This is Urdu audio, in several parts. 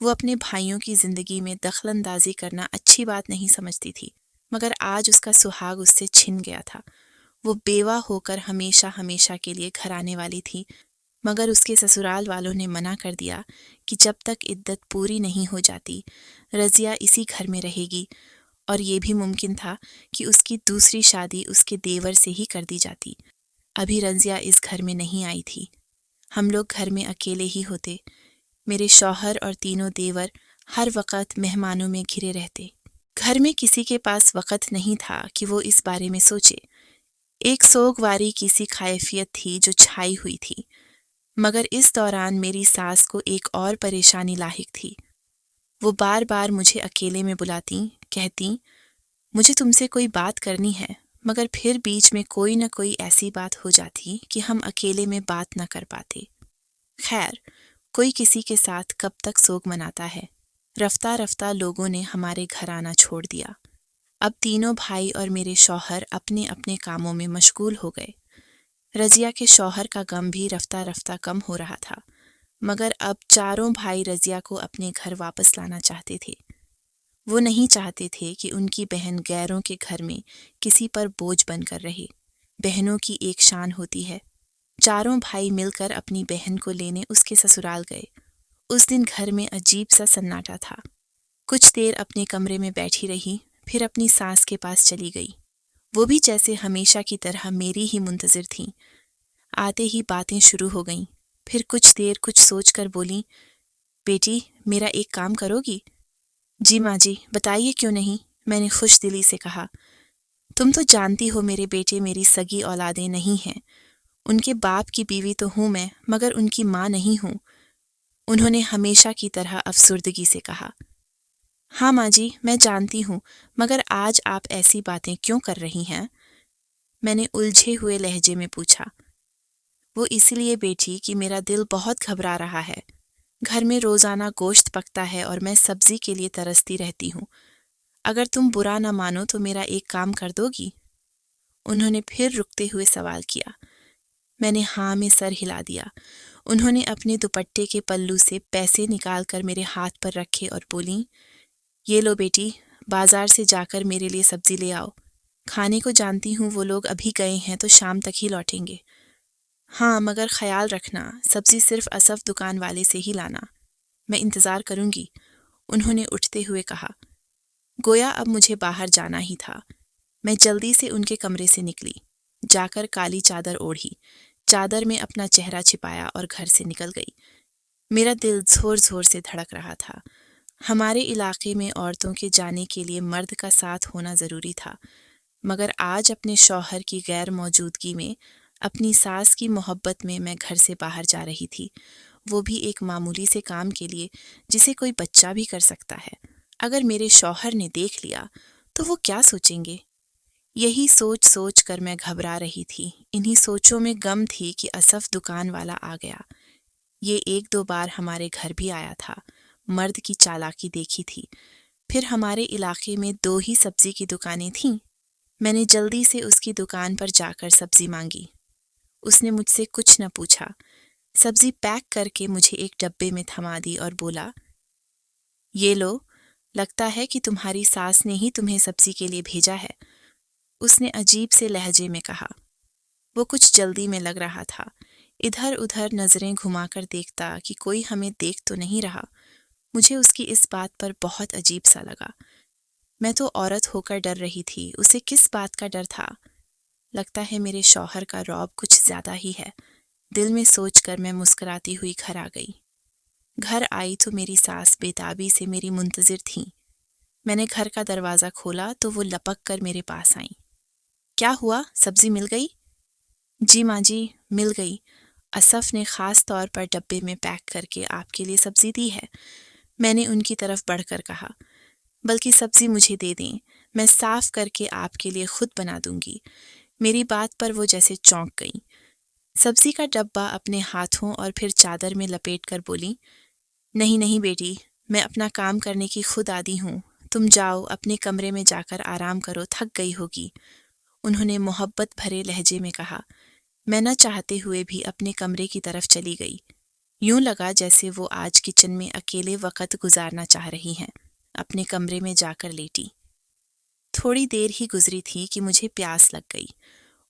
وہ اپنے بھائیوں کی زندگی میں دخل اندازی کرنا اچھی بات نہیں سمجھتی تھی، مگر آج اس کا سہاگ اس سے چھن گیا تھا۔ وہ بیوہ ہو کر ہمیشہ ہمیشہ کے لیے گھر آنے والی تھی، مگر اس کے سسرال والوں نے منع کر دیا کہ جب تک عدت پوری نہیں ہو جاتی رضیہ اسی گھر میں رہے گی، اور یہ بھی ممکن تھا کہ اس کی دوسری شادی اس کے دیور سے ہی کر دی جاتی۔ ابھی رضیہ اس گھر میں نہیں آئی تھی، ہم لوگ گھر میں اکیلے ہی ہوتے۔ میرے شوہر اور تینوں دیور ہر وقت مہمانوں میں گھرے رہتے۔ گھر میں کسی کے پاس وقت نہیں تھا کہ وہ اس بارے میں سوچے۔ ایک سوگواری کی سی کیفیت تھی جو چھائی ہوئی تھی، مگر اس دوران میری ساس کو ایک اور پریشانی لاحق تھی۔ وہ بار بار مجھے اکیلے میں بلاتی، کہتی مجھے تم سے کوئی بات کرنی ہے، مگر پھر بیچ میں کوئی نہ کوئی ایسی بات ہو جاتی کہ ہم اکیلے میں بات نہ کر پاتے۔ خیر، کوئی کسی کے ساتھ کب تک سوگ مناتا ہے۔ رفتہ رفتہ لوگوں نے ہمارے گھر آنا چھوڑ دیا۔ اب تینوں بھائی اور میرے شوہر اپنے اپنے کاموں میں مشغول ہو گئے۔ رضیہ کے شوہر کا غم بھی رفتہ رفتہ کم ہو رہا تھا، مگر اب چاروں بھائی رضیہ کو اپنے گھر واپس لانا چاہتے تھے۔ وہ نہیں چاہتے تھے کہ ان کی بہن غیروں کے گھر میں کسی پر بوجھ بن کر رہے۔ بہنوں کی ایک شان ہوتی ہے۔ چاروں بھائی مل کر اپنی بہن کو لینے اس کے سسرال گئے۔ اس دن گھر میں عجیب سا سناٹا تھا۔ کچھ دیر اپنے کمرے میں بیٹھی رہی، پھر اپنی ساس کے پاس چلی گئی۔ وہ بھی جیسے ہمیشہ کی طرح میری ہی منتظر تھیں۔ آتے ہی باتیں شروع ہو گئیں، پھر کچھ دیر کچھ سوچ کر بولی بیٹی میرا ایک کام کرو گی؟ جی ماں جی، بتائیے کیوں نہیں، میں نے خوش دلی سے کہا۔ تم تو جانتی ہو میرے بیٹے میری سگی اولادیں نہیں ہیں، ان کے باپ کی بیوی تو ہوں میں، مگر ان کی ماں نہیں ہوں، انہوں نے ہمیشہ کی طرح افسردگی سے کہا۔ ہاں ماں جی، میں جانتی ہوں، مگر آج آپ ایسی باتیں کیوں کر رہی ہیں؟ میں نے الجھے ہوئے لہجے میں پوچھا۔ وہ اس لیے بیٹی کہ میرا دل بہت گھبرا رہا ہے۔ گھر میں روزانہ گوشت پکتا ہے اور میں سبزی کے لیے ترستی رہتی ہوں۔ اگر تم برا نہ مانو تو میرا ایک کام کر دو گی؟ انہوں نے پھر رکتے ہوئے سوال کیا۔ میں نے ہاں میں سر ہلا دیا۔ انہوں نے اپنے دوپٹے کے پلو سے پیسے نکال کر میرے ہاتھ پر رکھے اور بولیں یہ لو بیٹی، بازار سے جا کر میرے لیے سبزی لے آؤ، کھانے کو جانتی ہوں وہ لوگ ابھی گئے ہیں تو شام تک ہی لوٹیں گے۔ ہاں مگر خیال رکھنا سبزی صرف اسف دکان والے سے ہی لانا، میں انتظار کروں گی، انہوں نے اٹھتے ہوئے کہا۔ گویا اب مجھے باہر جانا ہی تھا۔ میں جلدی سے ان کے کمرے سے نکلی، جا کر کالی چادر اوڑھی، چادر میں اپنا چہرہ چھپایا اور گھر سے نکل گئی۔ میرا دل زور زور سے دھڑک رہا تھا۔ ہمارے علاقے میں عورتوں کے جانے کے لیے مرد کا ساتھ ہونا ضروری تھا، مگر آج اپنے شوہر کی غیر موجودگی میں اپنی ساس کی محبت میں گھر سے باہر جا رہی تھی، وہ بھی ایک معمولی سے کام کے لیے جسے کوئی بچہ بھی کر سکتا ہے۔ اگر میرے شوہر نے دیکھ لیا تو وہ کیا سوچیں گے؟ یہی سوچ سوچ کر میں گھبرا رہی تھی۔ انہی سوچوں میں غم تھی کہ اسف دکان والا آ گیا۔ یہ ایک دو بار ہمارے گھر بھی آیا تھا، مرد کی چالاکی دیکھی تھی۔ پھر ہمارے علاقے میں 2 ہی سبزی کی دکانیں تھیں۔ میں نے جلدی سے اس کی دکان پر جا کر سبزی مانگی۔ اس نے مجھ سے کچھ نہ پوچھا، سبزی پیک کر کے مجھے ایک ڈبے میں تھما دی اور بولا یہ لو، لگتا ہے کہ تمہاری ساس نے ہی تمہیں سبزی کے لیے بھیجا ہے، اس نے عجیب سے لہجے میں کہا۔ وہ کچھ جلدی میں لگ رہا تھا، ادھر ادھر نظریں گھما کر دیکھتا کہ کوئی ہمیں دیکھ تو نہیں رہا۔ مجھے اس کی اس بات پر بہت عجیب سا لگا۔ میں تو عورت ہو کر ڈر رہی تھی، اسے کس بات کا ڈر تھا؟ لگتا ہے میرے شوہر کا رعب کچھ زیادہ ہی ہے، دل میں سوچ کر میں مسکراتی ہوئی گھر آ گئی۔ گھر آئی تو میری ساس بےتابی سے میری منتظر تھیں۔ میں نے گھر کا دروازہ کھولا تو وہ لپک کر میرے پاس آئیں۔ کیا ہوا، سبزی مل گئی؟ جی ماں جی، مل گئی، اسف نے خاص طور پر ڈبے میں پیک کر کے آپ کے لیے سبزی دی ہے، میں نے ان کی طرف بڑھ کر کہا۔ بلکہ سبزی مجھے دے دیں، میں صاف کر کے آپ کے لیے خود بنا دوں گی۔ میری بات پر وہ جیسے چونک گئیں۔ سبزی کا ڈبہ اپنے ہاتھوں اور پھر چادر میں لپیٹ کر بولی نہیں نہیں بیٹی، میں اپنا کام کرنے کی خود عادی ہوں، تم جاؤ اپنے کمرے میں جا کر آرام کرو، تھک گئی ہوگی، انہوں نے محبت بھرے لہجے میں کہا۔ میں نہ چاہتے ہوئے بھی اپنے کمرے کی طرف چلی گئی۔ یوں لگا جیسے وہ آج کچن میں اکیلے وقت گزارنا چاہ رہی ہیں۔ اپنے کمرے میں جا کر لیٹی۔ تھوڑی دیر ہی گزری تھی کہ مجھے پیاس لگ گئی۔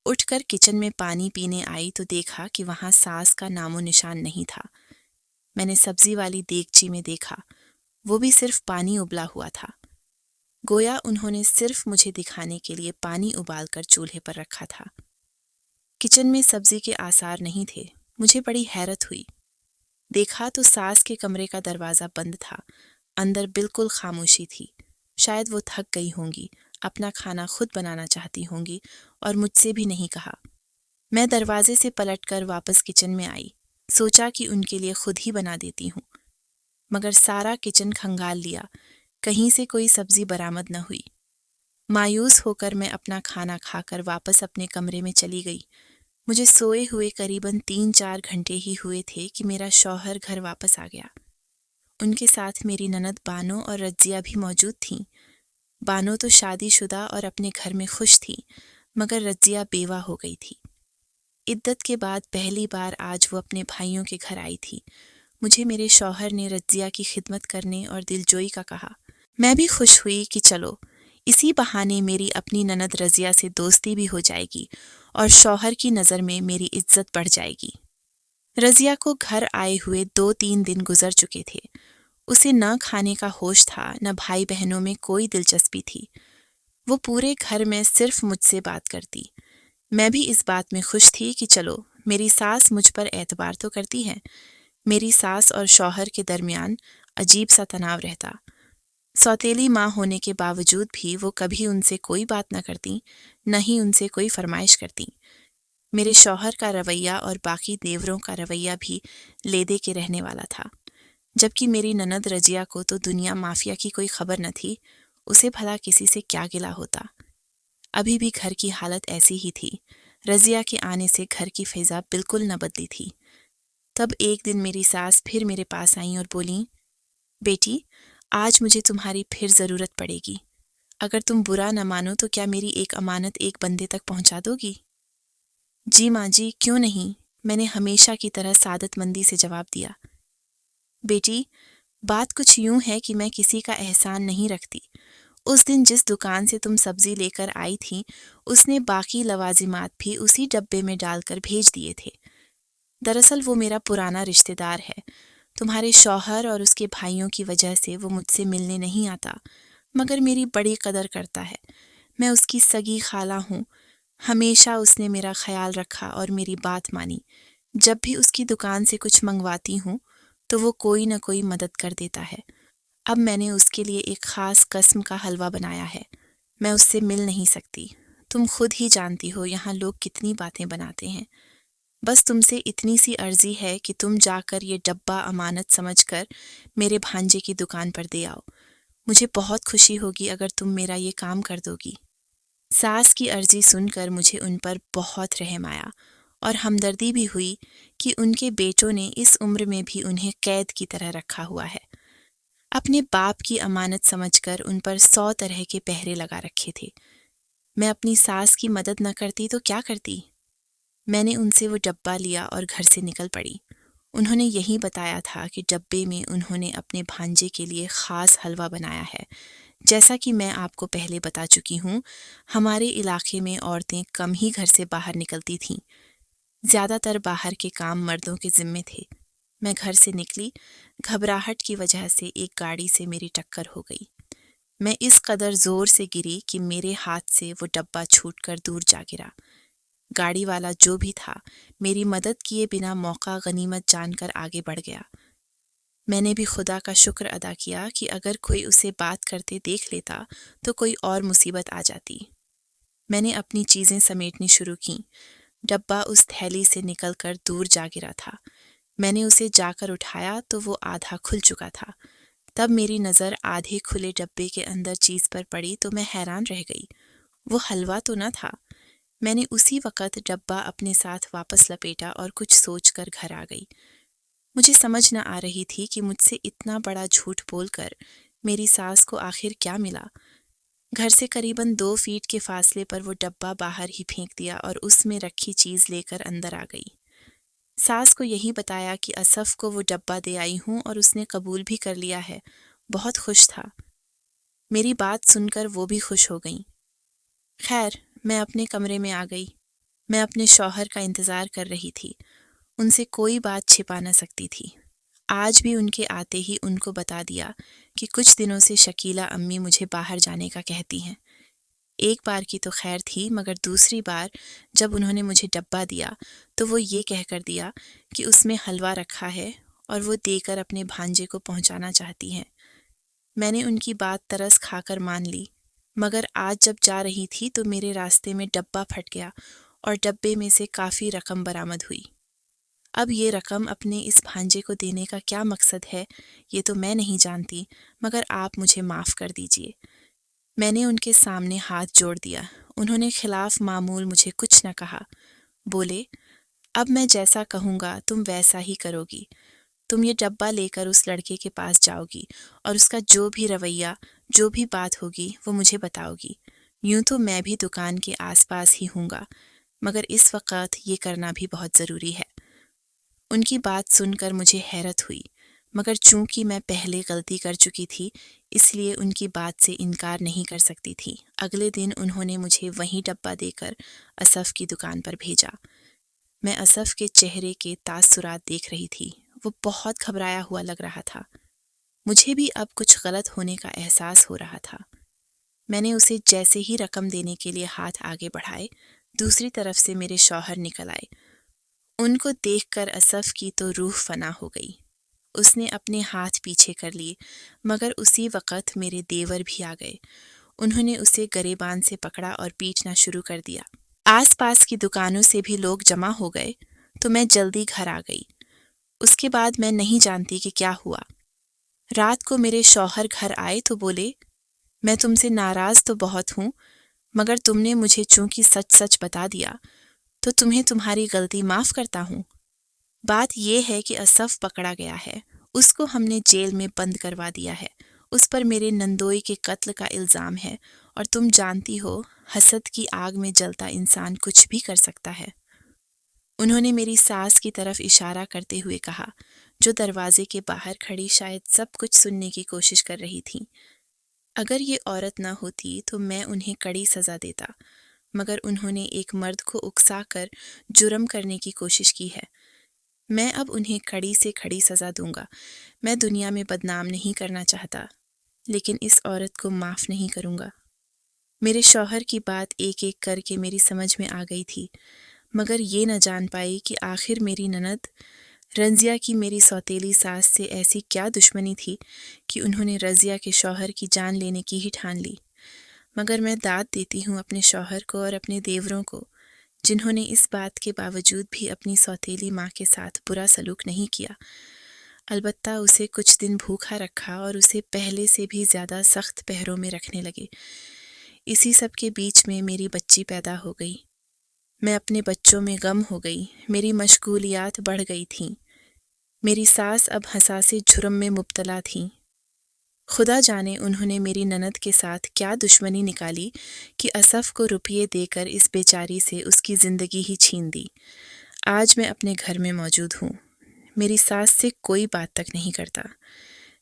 اٹھ کر کچن میں پانی پینے آئی تو دیکھا کہ وہاں ساس کا نام و نشان نہیں تھا۔ میں نے سبزی والی دیگچی میں دیکھا، وہ بھی صرف پانی ابلا ہوا تھا۔ گویا انہوں نے صرف مجھے دکھانے کے لیے پانی ابال کر چولہے پر رکھا تھا۔ کچن میں سبزی کے آثار نہیں تھے۔ مجھے بڑی حیرت ہوئی۔ دیکھا تو ساس کے کمرے کا دروازہ بند تھا۔ اندر بالکل خاموشی تھی۔ شاید وہ تھک گئی ہوں گی، اپنا کھانا خود بنانا چاہتی ہوں گی اور مجھ سے بھی نہیں کہا۔ میں دروازے سے پلٹ کر واپس کچن میں آئی۔ سوچا کہ ان کے لیے خود ہی بنا دیتی ہوں، مگر سارا کچن کھنگال لیا، کہیں سے کوئی سبزی برآمد نہ ہوئی۔ مایوس ہو کر میں اپنا کھانا کھا کر واپس اپنے کمرے میں چلی گئی۔ مجھے سوئے ہوئے قریباً 3-4 گھنٹے ہی ہوئے تھے کہ میرا شوہر گھر واپس آ گیا۔ ان کے ساتھ میری نند بانو اور رضیہ بھی موجود تھیں۔ بانو تو شادی شدہ اور اپنے گھر میں خوش تھی، مگر رضیہ بیوہ ہو گئی تھی۔ عدت کے بعد پہلی بار آج وہ اپنے بھائیوں کے گھر آئی تھی۔ مجھے میرے شوہر نے رضیہ کی خدمت کرنے اور دلجوئی کا کہا۔ میں بھی خوش ہوئی کہ چلو اسی بہانے میری اپنی نند رضیہ سے دوستی بھی ہو جائے گی اور شوہر کی نظر میں میری عزت بڑھ جائے گی۔ رضیہ کو گھر آئے ہوئے 2-3 دن گزر چکے تھے۔ اسے نہ کھانے کا ہوش تھا، نہ بھائی بہنوں میں کوئی دلچسپی تھی۔ وہ پورے گھر میں صرف مجھ سے بات کرتی۔ میں بھی اس بات میں خوش تھی کہ چلو میری ساس مجھ پر اعتبار تو کرتی ہے۔ میری ساس اور شوہر کے درمیان عجیب سا تناؤ رہتا۔ سوتیلی ماں ہونے کے باوجود بھی وہ کبھی ان سے کوئی بات نہ کرتی، نہ ہی ان سے کوئی فرمائش کرتی۔ میرے شوہر کا رویہ اور باقی دیوروں کا رویہ بھی لیدے کے رہنے والا تھا، جبکہ میری نند رضیہ کو تو دنیا مافیا کی کوئی خبر نہ تھی۔ اسے بھلا کسی سے کیا گلہ ہوتا۔ ابھی بھی گھر کی حالت ایسی ہی تھی۔ رضیہ کے آنے سے گھر کی فضا بالکل نہ بدلی تھی۔ تب ایک دن میری ساس پھر میرے پاس آئیں اور بولیں، بیٹی آج مجھے تمہاری پھر ضرورت پڑے گی۔ اگر تم برا نہ مانو تو کیا میری ایک امانت ایک بندے تک پہنچا دو گی؟ جی ماں جی، کیوں نہیں، میں نے ہمیشہ کی طرح سعادت مندی سے جواب دیا۔ بیٹی بات کچھ یوں ہے کہ میں کسی کا احسان نہیں رکھتی۔ اس دن جس دکان سے تم سبزی لے کر آئی تھی، اس نے باقی لوازمات بھی اسی ڈبے میں ڈال کر بھیج دیے تھے۔ دراصل وہ میرا پرانا رشتہ دار ہے۔ تمہارے شوہر اور اس کے بھائیوں کی وجہ سے وہ مجھ سے ملنے نہیں آتا، مگر میری بڑی قدر کرتا ہے۔ میں اس کی سگی خالہ ہوں۔ ہمیشہ اس نے میرا خیال رکھا اور میری بات مانی۔ جب بھی اس کی دکان سے کچھ منگواتی ہوں تو وہ کوئی نہ کوئی مدد کر دیتا ہے۔ اب میں نے اس کے لیے ایک خاص قسم کا حلوہ بنایا ہے۔ میں اس سے مل نہیں سکتی۔ تم خود ہی جانتی ہو یہاں لوگ کتنی باتیں بناتے ہیں۔ بس تم سے اتنی سی عرضی ہے کہ تم جا کر یہ ڈبہ امانت سمجھ کر میرے بھانجے کی دکان پر دے آؤ۔ مجھے بہت خوشی ہوگی اگر تم میرا یہ کام کر دو گی۔ ساس کی عرضی سن کر مجھے ان پر بہت رحم آیا اور ہمدردی بھی ہوئی کہ ان کے بیٹوں نے اس عمر میں بھی انہیں قید کی طرح رکھا ہوا ہے۔ اپنے باپ کی امانت سمجھ کر ان پر 100 طرح کے پہرے لگا رکھے تھے۔ میں اپنی ساس کی مدد نہ کرتی تو کیا کرتی؟ میں نے ان سے وہ ڈبہ لیا اور گھر سے نکل پڑی۔ انہوں نے یہی بتایا تھا کہ ڈبے میں انہوں نے اپنے بھانجے کے لیے خاص حلوہ بنایا ہے۔ جیسا کہ میں آپ کو پہلے بتا چکی ہوں، ہمارے علاقے میں عورتیں کم ہی گھر سے باہر نکلتی تھیں۔ زیادہ تر باہر کے کام مردوں کے ذمے تھے۔ میں گھر سے نکلی، گھبراہٹ کی وجہ سے ایک گاڑی سے میری ٹکر ہو گئی۔ میں اس قدر زور سے گری کہ میرے ہاتھ سے وہ ڈبہ چھوٹ کر دور جا گرا۔ گاڑی والا جو بھی تھا، میری مدد کیے بنا موقع غنیمت جان کر آگے بڑھ گیا۔ میں نے بھی خدا کا شکر ادا کیا کہ اگر کوئی اسے بات کرتے دیکھ لیتا تو کوئی اور مصیبت آ جاتی۔ میں نے اپنی چیزیں سمیٹنی شروع کیں۔ ڈبہ اس تھیلی سے نکل کر دور جا گرا تھا۔ میں نے اسے جا کر اٹھایا تو وہ آدھا کھل چکا تھا۔ تب میری نظر آدھے کھلے ڈبے کے اندر چیز پر پڑی تو میں حیران رہ گئی۔ وہ حلوہ تو نہ تھا۔ میں نے اسی وقت ڈبہ اپنے ساتھ واپس لپیٹا اور کچھ سوچ کر گھر آ گئی۔ مجھے سمجھ نہ آ رہی تھی کہ مجھ سے اتنا بڑا جھوٹ بول کر میری ساس کو آخر کیا ملا۔ گھر سے قریباً 2 فیٹ کے فاصلے پر وہ ڈبہ باہر ہی پھینک دیا اور اس میں رکھی چیز لے کر اندر آ گئی۔ ساس کو یہی بتایا کہ اسف کو وہ ڈبہ دے آئی ہوں اور اس نے قبول بھی کر لیا ہے، بہت خوش تھا۔ میری بات سن کر وہ بھی خوش ہو گئیں۔ خیر، میں اپنے کمرے میں آ گئی۔ میں اپنے شوہر کا انتظار کر رہی تھی، ان سے کوئی بات چھپا نہ سکتی تھی۔ آج بھی ان کے آتے ہی ان کو بتا دیا کہ کچھ دنوں سے شکیلہ امی مجھے باہر جانے کا کہتی ہیں۔ ایک بار کی تو خیر تھی، مگر دوسری بار جب انہوں نے مجھے ڈبہ دیا تو وہ یہ کہہ کر دیا کہ اس میں حلوہ رکھا ہے اور وہ دے کر اپنے بھانجے کو پہنچانا چاہتی ہیں۔ میں نے ان کی بات ترس کھا کر مان لی، مگر آج جب جا رہی تھی تو میرے راستے میں ڈبہ پھٹ گیا اور ڈبے میں سے کافی رقم برآمد ہوئی۔ اب یہ رقم اپنے اس بھانجے کو دینے کا کیا مقصد ہے یہ تو میں نہیں جانتی، مگر آپ مجھے معاف کر دیجیے۔ میں نے ان کے سامنے ہاتھ جوڑ دیا۔ انہوں نے خلاف معمول مجھے کچھ نہ کہا۔ بولے، اب میں جیسا کہوں گا تم ویسا ہی کرو گی۔ تم یہ ڈبہ لے کر اس لڑکے کے پاس جاؤ گی اور اس کا جو بھی رویہ، جو بھی بات ہوگی وہ مجھے بتاؤ گی۔ یوں تو میں بھی دکان کے آس پاس ہی ہوں گا، مگر اس وقت یہ کرنا بھی بہت ضروری ہے۔ ان کی بات سن کر مجھے حیرت ہوئی، مگر چونکہ میں پہلے غلطی کر چکی تھی اس لیے ان کی بات سے انکار نہیں کر سکتی تھی۔ اگلے دن انہوں نے مجھے وہیں ڈبہ دے کر اسف کی دکان پر بھیجا۔ میں اسف کے چہرے کے تاثرات دیکھ رہی تھی، وہ بہت گھبرایا ہوا لگ رہا تھا۔ مجھے بھی اب کچھ غلط ہونے کا احساس ہو رہا تھا۔ میں نے اسے جیسے ہی رقم دینے کے لیے ہاتھ آگے بڑھائے، دوسری طرف سے میرے شوہر نکل آئے۔ ان کو دیکھ کر اسف کی تو روح فنا ہو گئی۔ اس نے اپنے ہاتھ پیچھے کر لیے، مگر اسی وقت میرے دیور بھی آ گئے۔ انہوں نے اسے گریبان سے پکڑا اور پیٹنا شروع کر دیا۔ آس پاس کی دکانوں سے بھی لوگ جمع ہو گئے تو میں جلدی گھر آ گئی۔ اس کے بعد میں نہیں جانتی کہ کیا ہوا۔ رات کو میرے شوہر گھر آئے تو بولے، میں تم سے ناراض تو بہت ہوں، مگر تم نے مجھے چونکہ سچ سچ بتا دیا تو تمہیں تمہاری غلطی معاف کرتا ہوں۔ بات یہ ہے کہ اسف پکڑا گیا ہے، اس کو ہم نے جیل میں بند کروا دیا ہے۔ اس پر میرے نندوئی کے قتل کا الزام ہے، اور تم جانتی ہو حسد کی آگ میں جلتا انسان کچھ بھی کر سکتا ہے۔ انہوں نے میری ساس کی طرف اشارہ کرتے ہوئے کہا، جو دروازے کے باہر کھڑی شاید سب کچھ سننے کی کوشش کر رہی تھی۔ اگر یہ عورت نہ ہوتی تو میں انہیں کڑی سزا دیتا، مگر انہوں نے ایک مرد کو اکسا کر جرم کرنے کی کوشش کی ہے۔ میں اب انہیں کڑی سے کھڑی سزا دوں گا۔ میں دنیا میں بدنام نہیں کرنا چاہتا، لیکن اس عورت کو معاف نہیں کروں گا۔ میرے شوہر کی بات ایک ایک کر کے میری سمجھ میں آ گئی تھی، مگر یہ نہ جان پائی کہ آخر میری نند رضیہ کی میری سوتیلی ساس سے ایسی کیا دشمنی تھی کہ انہوں نے رضیہ کے شوہر کی جان لینے کی ہی ٹھان لی۔ مگر میں داد دیتی ہوں اپنے شوہر کو اور اپنے دیوروں کو، جنہوں نے اس بات کے باوجود بھی اپنی سوتیلی ماں کے ساتھ برا سلوک نہیں کیا، البتہ اسے کچھ دن بھوکا رکھا اور اسے پہلے سے بھی زیادہ سخت پہروں میں رکھنے لگے۔ اسی سب کے بیچ میں میری بچی پیدا ہو گئی۔ میں اپنے بچوں میں غم ہو گئی، میری مشغولیات بڑھ گئی تھیں۔ میری ساس اب حساسی جرم میں مبتلا تھیں۔ خدا جانے انہوں نے میری نند کے ساتھ کیا دشمنی نکالی کہ اسف کو روپیے دے کر اس بیچاری سے اس کی زندگی ہی چھین دی۔ آج میں اپنے گھر میں موجود ہوں، میری ساس سے کوئی بات تک نہیں کرتا۔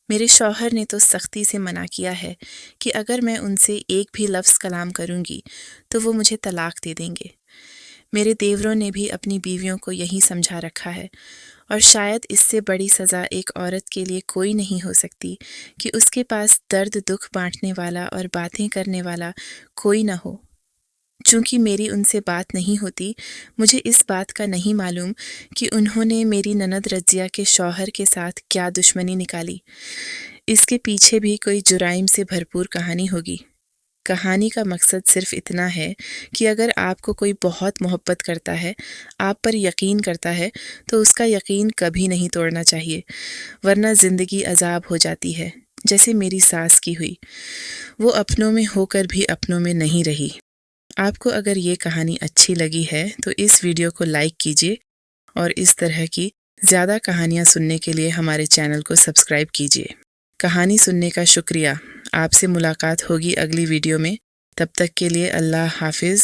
میرے شوہر نے تو سختی سے منع کیا ہے کہ اگر میں ان سے ایک بھی لفظ کلام کروں گی تو وہ مجھے طلاق دے دیں گے۔ میرے دیوروں نے بھی اپنی بیویوں کو یہی سمجھا رکھا ہے، اور شاید اس سے بڑی سزا ایک عورت کے لیے کوئی نہیں ہو سکتی کہ اس کے پاس درد دکھ بانٹنے والا اور باتیں کرنے والا کوئی نہ ہو۔ چونکہ میری ان سے بات نہیں ہوتی، مجھے اس بات کا نہیں معلوم کہ انہوں نے میری نند رضیہ کے شوہر کے ساتھ کیا دشمنی نکالی۔ اس کے پیچھے بھی کوئی جرائم سے بھرپور کہانی ہوگی۔ کہانی کا مقصد صرف اتنا ہے کہ اگر آپ کو کوئی بہت محبت کرتا ہے، آپ پر یقین کرتا ہے، تو اس کا یقین کبھی نہیں توڑنا چاہیے، ورنہ زندگی عذاب ہو جاتی ہے، جیسے میری ساس کی ہوئی۔ وہ اپنوں میں ہو کر بھی اپنوں میں نہیں رہی۔ آپ کو اگر یہ کہانی اچھی لگی ہے تو اس ویڈیو کو لائک کیجیے، اور اس طرح کی زیادہ کہانیاں سننے کے لیے ہمارے چینل کو سبسکرائب کیجیے۔ کہانی سننے کا شکریہ۔ آپ سے ملاقات ہوگی اگلی ویڈیو میں، تب تک کے لیے اللہ حافظ۔